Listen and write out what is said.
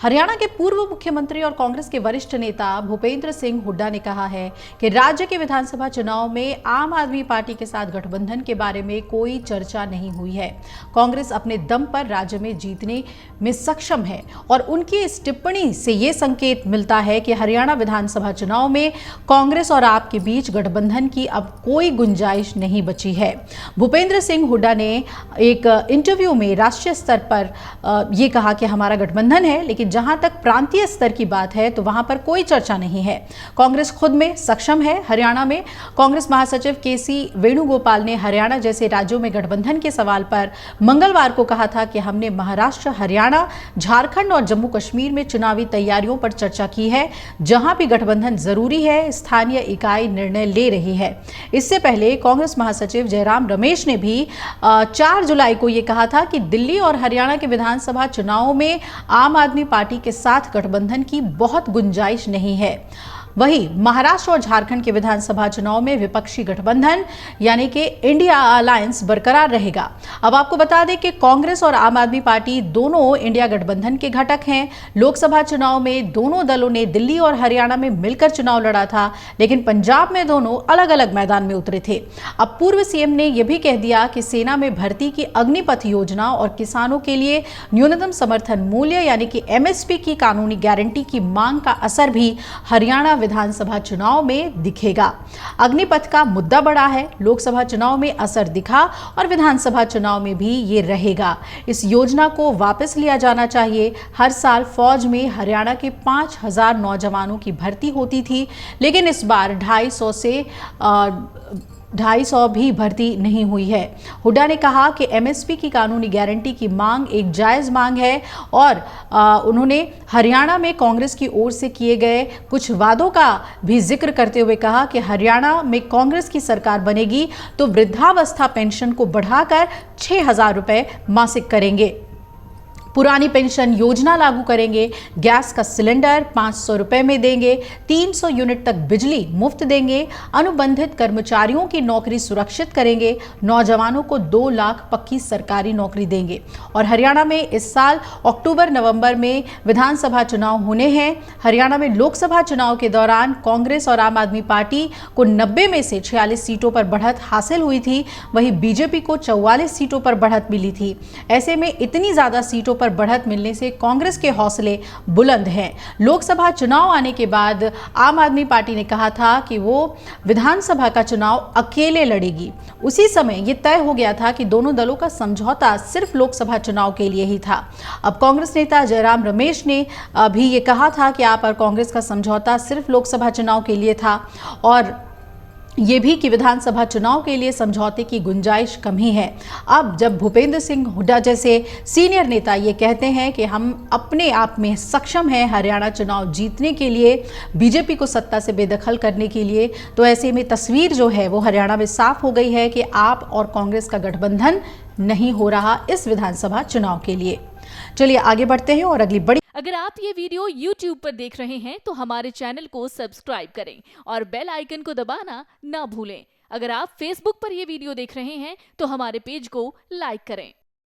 हरियाणा के पूर्व मुख्यमंत्री और कांग्रेस के वरिष्ठ नेता भूपेंद्र सिंह हुड्डा ने कहा है कि राज्य के विधानसभा चुनाव में आम आदमी पार्टी के साथ गठबंधन के बारे में कोई चर्चा नहीं हुई है। कांग्रेस अपने दम पर राज्य में जीतने में सक्षम है और उनकी इस टिप्पणी से ये संकेत मिलता है कि हरियाणा विधानसभा चुनाव में कांग्रेस और आप के बीच गठबंधन की अब कोई गुंजाइश नहीं बची है। भूपेंद्र सिंह हुड्डा ने एक इंटरव्यू में राष्ट्रीय स्तर पर ये कहा कि हमारा गठबंधन है, लेकिन जहां तक प्रांतीय स्तर की बात है तो वहां पर कोई चर्चा नहीं है। कांग्रेस खुद में सक्षम है। हरियाणा में कांग्रेस महासचिव केसी वेणुगोपाल ने हरियाणा जैसे राज्यों में गठबंधन के सवाल पर मंगलवार को कहा था कि हमने महाराष्ट्र, हरियाणा, झारखंड और जम्मू कश्मीर में चुनावी तैयारियों पर चर्चा की है। जहां भी गठबंधन जरूरी है, स्थानीय इकाई निर्णय ले रही है। इससे पहले कांग्रेस महासचिव जयराम रमेश ने भी 4 जुलाई को यह कहा था कि दिल्ली और हरियाणा के विधानसभा चुनावों में आम आदमी पार्टी के साथ गठबंधन की बहुत गुंजाइश नहीं है। वहीं महाराष्ट्र और झारखंड के विधानसभा चुनाव में विपक्षी गठबंधन यानी कि इंडिया अलायंस बरकरार रहेगा। अब आपको बता दें कि कांग्रेस और आम आदमी पार्टी दोनों इंडिया गठबंधन के घटक हैं। लोकसभा चुनाव में दोनों दलों ने दिल्ली और हरियाणा में मिलकर चुनाव लड़ा था, लेकिन पंजाब में दोनों अलग अलग मैदान में उतरे थे। अब पूर्व सीएम ने यह भी कह दिया कि सेना में भर्ती की अग्निपथ योजना और किसानों के लिए न्यूनतम समर्थन मूल्य यानी कि एमएसपी की कानूनी गारंटी की मांग का असर भी हरियाणा विधानसभा चुनाव में दिखेगा। अग्निपथ का मुद्दा बड़ा है। लोकसभा चुनाव में असर दिखा और विधानसभा चुनाव में भी ये रहेगा। इस योजना को वापस लिया जाना चाहिए। हर साल फौज में हरियाणा के 5000 नौजवानों की भर्ती होती थी, लेकिन इस बार 250 भी भर्ती नहीं हुई है। हुड्डा ने कहा कि एमएसपी की कानूनी गारंटी की मांग एक जायज मांग है और उन्होंने हरियाणा में कांग्रेस की ओर से किए गए कुछ वादों का भी जिक्र करते हुए कहा कि हरियाणा में कांग्रेस की सरकार बनेगी तो वृद्धावस्था पेंशन को बढ़ाकर 6000 रुपए मासिक करेंगे, पुरानी पेंशन योजना लागू करेंगे, गैस का सिलेंडर 500 रुपए में देंगे, 300 यूनिट तक बिजली मुफ्त देंगे, अनुबंधित कर्मचारियों की नौकरी सुरक्षित करेंगे, नौजवानों को 2 लाख पक्की सरकारी नौकरी देंगे। और हरियाणा में इस साल अक्टूबर-नवंबर में विधानसभा चुनाव होने हैं। हरियाणा में लोकसभा चुनाव के दौरान कांग्रेस और आम आदमी पार्टी को 90 में से 46 सीटों पर बढ़त हासिल हुई थी, वहीं बीजेपी को 44 सीटों पर बढ़त मिली थी। ऐसे में इतनी ज्यादा सीटों पर बढ़त मिलने से कांग्रेस के हौसले बुलंद हैं। लोकसभा चुनाव आने के बाद आम आदमी पार्टी ने कहा था कि वो विधानसभा का चुनाव अकेले लड़ेगी। उसी समय यह तय हो गया था कि दोनों दलों का समझौता सिर्फ लोकसभा चुनाव के लिए ही था। अब कांग्रेस नेता जयराम रमेश ने भी ये कहा था कि आप और कांग्रेस का समझौता सिर्फ लोकसभा चुनाव के लिए था और ये भी कि विधानसभा चुनाव के लिए समझौते की गुंजाइश कम ही है। अब जब भूपेंद्र सिंह हुड्डा जैसे सीनियर नेता ये कहते हैं कि हम अपने आप में सक्षम हैं हरियाणा चुनाव जीतने के लिए, बीजेपी को सत्ता से बेदखल करने के लिए, तो ऐसे में तस्वीर जो है वो हरियाणा में साफ हो गई है कि आप और कांग्रेस का गठबंधन नहीं हो रहा इस विधानसभा चुनाव के लिए। चलिए आगे बढ़ते हैं और अगली बड़ी। अगर आप ये वीडियो YouTube पर देख रहे हैं तो हमारे चैनल को सब्सक्राइब करें और बेल आइकन को दबाना ना भूलें। अगर आप Facebook पर ये वीडियो देख रहे हैं तो हमारे पेज को लाइक करें।